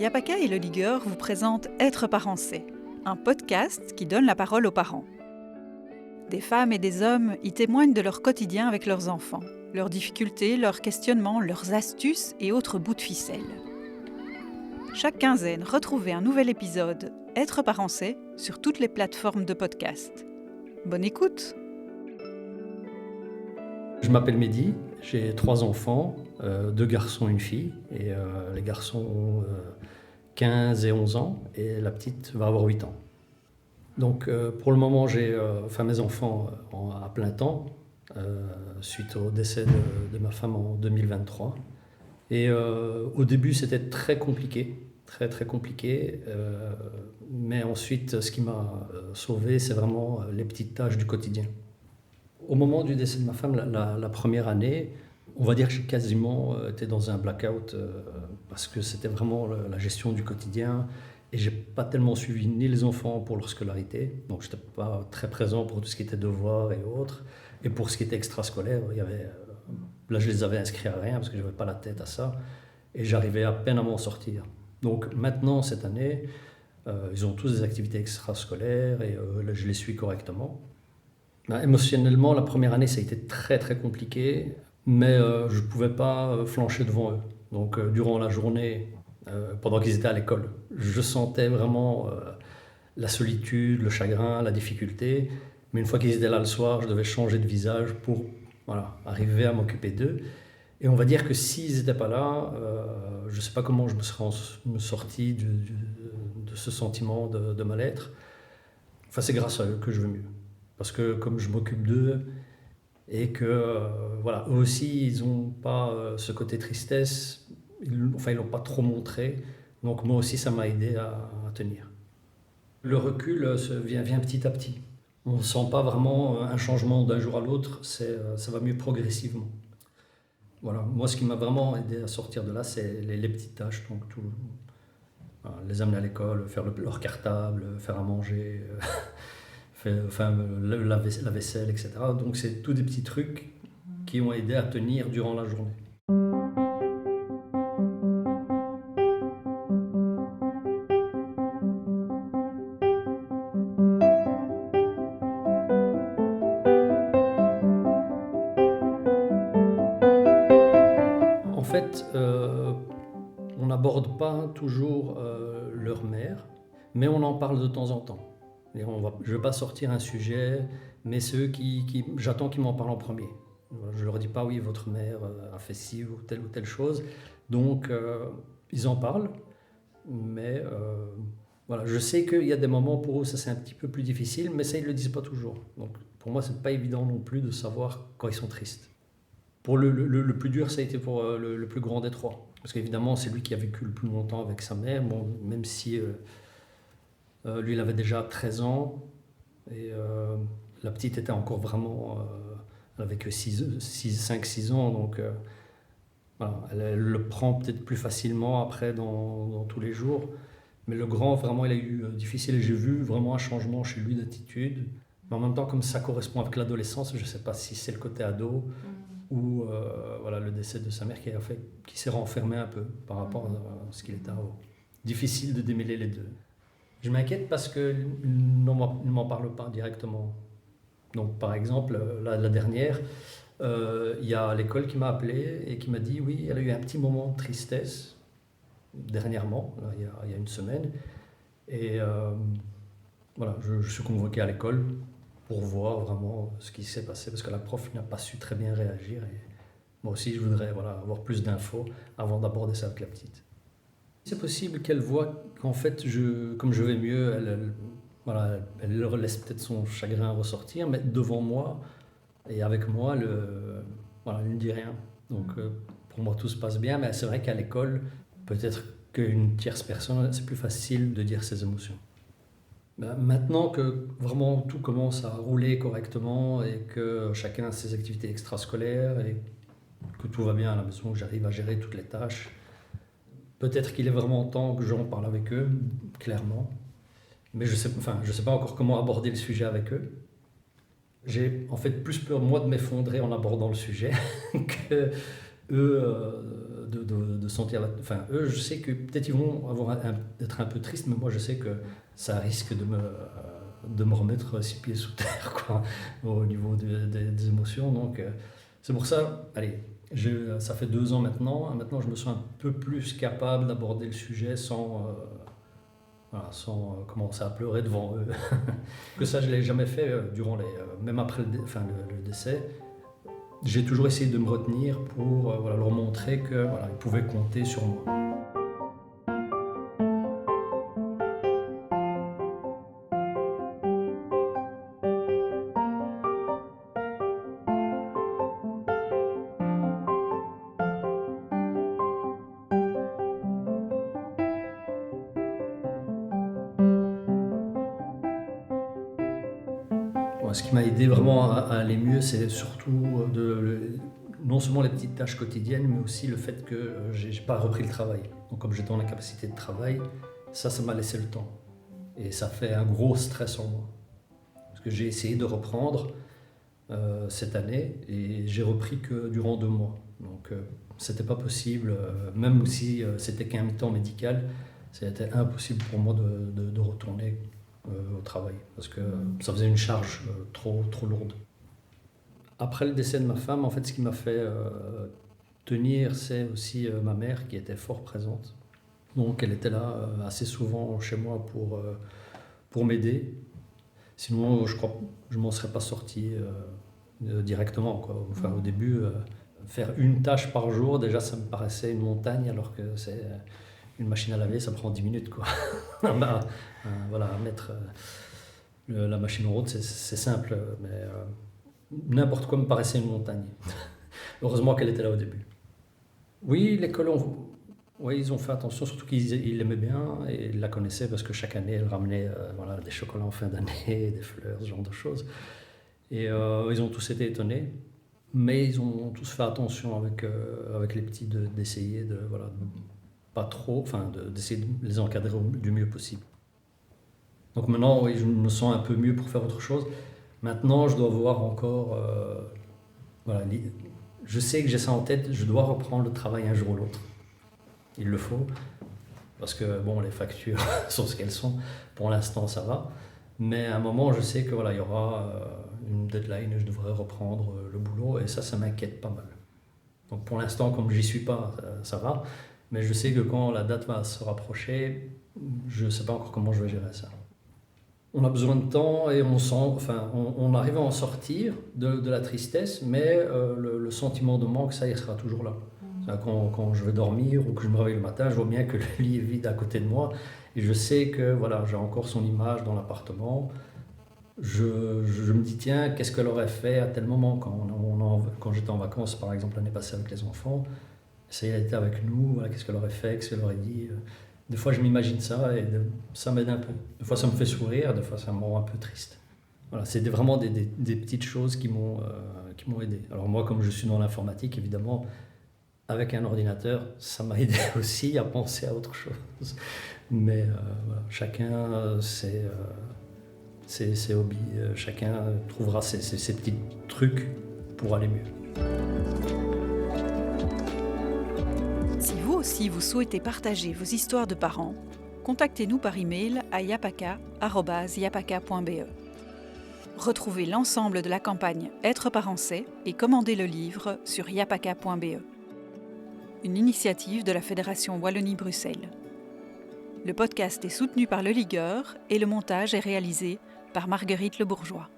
Yapaka et le Ligueur vous présentent Être parent c'est, un podcast qui donne la parole aux parents. Des femmes et des hommes y témoignent de leur quotidien avec leurs enfants, leurs difficultés, leurs questionnements, leurs astuces et autres bouts de ficelle. Chaque quinzaine, retrouvez un nouvel épisode Être parent c'est sur toutes les plateformes de podcast. Bonne écoute! Je m'appelle Mehdi, j'ai 3 enfants, 2 garçons et une fille. Et les garçons ont 15 et 11 ans et la petite va avoir 8 ans. Donc pour le moment, j'ai mes enfants à plein temps, suite au décès de ma femme en 2023. Et au début, c'était très compliqué, très compliqué. Mais ensuite, ce qui m'a sauvé, c'est vraiment les petites tâches du quotidien. Au moment du décès de ma femme, la première année, on va dire que j'ai quasiment été dans un blackout parce que c'était vraiment la gestion du quotidien et j'ai pas tellement suivi ni les enfants pour leur scolarité, donc j'étais pas très présent pour tout ce qui était devoirs et autres. Et pour ce qui était extrascolaire, là je les avais inscrits à rien parce que j'avais pas la tête à ça et j'arrivais à peine à m'en sortir. Donc maintenant, cette année, ils ont tous des activités extrascolaires et là je les suis correctement. Émotionnellement, la première année, ça a été très compliqué, mais je ne pouvais pas flancher devant eux. Donc durant la journée, pendant qu'ils étaient à l'école, je sentais vraiment la solitude, le chagrin, la difficulté. Mais une fois qu'ils étaient là le soir, je devais changer de visage pour arriver à m'occuper d'eux. Et on va dire que s'ils n'étaient pas là, je ne sais pas comment je me serais sorti de ce sentiment de mal-être. Enfin, c'est grâce à eux que je veux mieux. Parce que comme je m'occupe d'eux et que eux aussi ils n'ont pas ce côté tristesse, ils l'ont pas trop montré, donc moi aussi ça m'a aidé à tenir. Le recul vient petit à petit. On ne sent pas vraiment un changement d'un jour à l'autre, ça va mieux progressivement. Voilà, moi ce qui m'a vraiment aidé à sortir de là, c'est les petites tâches, donc les amener à l'école, faire leur cartable, faire à manger. La vaisselle, etc. Donc c'est tous des petits trucs qui ont aidé à tenir durant la journée. En fait, on n'aborde pas toujours leur mère, mais on en parle de temps en temps. Je ne vais pas sortir un sujet, mais ceux qui j'attends qu'ils m'en parlent en premier. Je ne leur dis pas, oui, votre mère a fait ci ou telle chose. Donc, ils en parlent, mais je sais qu'il y a des moments pour eux, ça c'est un petit peu plus difficile, mais ça, ils ne le disent pas toujours. Donc, pour moi, ce n'est pas évident non plus de savoir quand ils sont tristes. Pour le plus dur, ça a été pour le plus grand des 3. Parce qu'évidemment, c'est lui qui a vécu le plus longtemps avec sa mère, même si... lui, il avait déjà 13 ans et la petite était encore vraiment... elle avait que 5-6 ans, donc elle le prend peut-être plus facilement après dans tous les jours. Mais le grand, vraiment, il a eu difficile et j'ai vu vraiment un changement chez lui d'attitude. Mais en même temps, comme ça correspond avec l'adolescence, je ne sais pas si c'est le côté ado ou le décès de sa mère qui s'est renfermé un peu par rapport à ce qu'il était avant. Difficile de démêler les deux. Je m'inquiète parce qu'ils ne m'en parlent pas directement. Donc, par exemple, la dernière, il y a l'école qui m'a appelé et qui m'a dit oui, elle a eu un petit moment de tristesse dernièrement, là, il y a une semaine. Et je suis convoqué à l'école pour voir vraiment ce qui s'est passé parce que la prof n'a pas su très bien réagir. Et moi aussi, je voudrais avoir plus d'infos avant d'aborder ça avec la petite. C'est possible qu'elle voit qu'en fait, comme je vais mieux, elle leur laisse peut-être son chagrin ressortir, mais devant moi et avec moi, elle ne dit rien. Donc pour moi, tout se passe bien, mais c'est vrai qu'à l'école, peut-être qu'une tierce personne, c'est plus facile de dire ses émotions. Maintenant que vraiment tout commence à rouler correctement et que chacun a ses activités extrascolaires et que tout va bien à la maison, que j'arrive à gérer toutes les tâches, peut-être qu'il est vraiment temps que j'en parle avec eux, clairement. Mais je sais pas encore comment aborder le sujet avec eux. J'ai en fait plus peur, moi, de m'effondrer en abordant le sujet que eux, de sentir... Enfin, eux, je sais que peut-être ils vont être un peu tristes, mais moi, je sais que ça risque de me remettre 6 pieds sous terre, quoi, au niveau des émotions. Donc, c'est pour ça, allez, ça fait 2 ans maintenant. Maintenant, je me sens un peu plus capable d'aborder le sujet sans commencer à pleurer devant eux. Que ça, je ne l'ai jamais fait durant même après le décès. J'ai toujours essayé de me retenir pour leur montrer qu'ils pouvaient compter sur moi. Ce qui m'a aidé vraiment à aller mieux, c'est surtout non seulement les petites tâches quotidiennes, mais aussi le fait que je n'ai pas repris le travail. Donc comme j'étais en incapacité de travail, ça m'a laissé le temps. Et ça fait un gros stress en moi. Parce que j'ai essayé de reprendre cette année et j'ai repris que durant 2 mois. Donc c'était pas possible, même si c'était qu'un mi-temps médical, c'était impossible pour moi de retourner au travail, parce que ça faisait une charge trop lourde. Après le décès de ma femme, en fait, ce qui m'a fait tenir, c'est aussi ma mère qui était fort présente. Donc elle était là assez souvent chez moi pour m'aider. Sinon, je crois que je ne m'en serais pas sorti directement, quoi. Enfin, au début, faire une tâche par jour, déjà, ça me paraissait une montagne, alors que c'est... Une machine à laver, ça prend 10 minutes, quoi. Mettre la machine en route, c'est simple, mais n'importe quoi me paraissait une montagne. Heureusement qu'elle était là au début. Oui, l'école, ils ont fait attention, surtout qu'ils l'aimaient bien et ils la connaissaient parce que chaque année, elle ramenait des chocolats en fin d'année, des fleurs, ce genre de choses. Et ils ont tous été étonnés, mais ils ont tous fait attention avec les petits d'essayer pas trop, d'essayer de les encadrer du mieux possible. Donc maintenant, oui, je me sens un peu mieux pour faire autre chose. Maintenant, je dois voir encore... je sais que j'ai ça en tête, je dois reprendre le travail un jour ou l'autre. Il le faut, parce que les factures sont ce qu'elles sont. Pour l'instant, ça va. Mais à un moment, je sais que il y aura une deadline et je devrais reprendre le boulot. Et ça m'inquiète pas mal. Donc pour l'instant, comme j'y suis pas, ça va. Mais je sais que quand la date va se rapprocher, je ne sais pas encore comment je vais gérer ça. On a besoin de temps et on arrive à en sortir de la tristesse, mais le sentiment de manque, ça, il sera toujours là. Quand je vais dormir ou que je me réveille le matin, je vois bien que le lit est vide à côté de moi et je sais que j'ai encore son image dans l'appartement. Je me dis, tiens, qu'est-ce qu'elle aurait fait à tel moment quand j'étais en vacances, par exemple, l'année passée avec les enfants. Si elle était avec nous, qu'est-ce qu'elle aurait fait, qu'est-ce qu'elle aurait dit. Des fois, je m'imagine ça et ça m'aide un peu. Des fois, ça me fait sourire, des fois, ça me rend un peu triste. C'est vraiment des petites choses qui m'ont aidé. Alors moi, comme je suis dans l'informatique, évidemment, avec un ordinateur, ça m'a aidé aussi à penser à autre chose. Mais chacun ses hobbies, chacun trouvera ses petits trucs pour aller mieux. Si vous aussi vous souhaitez partager vos histoires de parents, contactez-nous par email à yapaka@yapaka.be. Retrouvez l'ensemble de la campagne Être parent c'est et commandez le livre sur yapaka.be. Une initiative de la Fédération Wallonie-Bruxelles. Le podcast est soutenu par Le Ligueur et le montage est réalisé par Marguerite Le Bourgeois.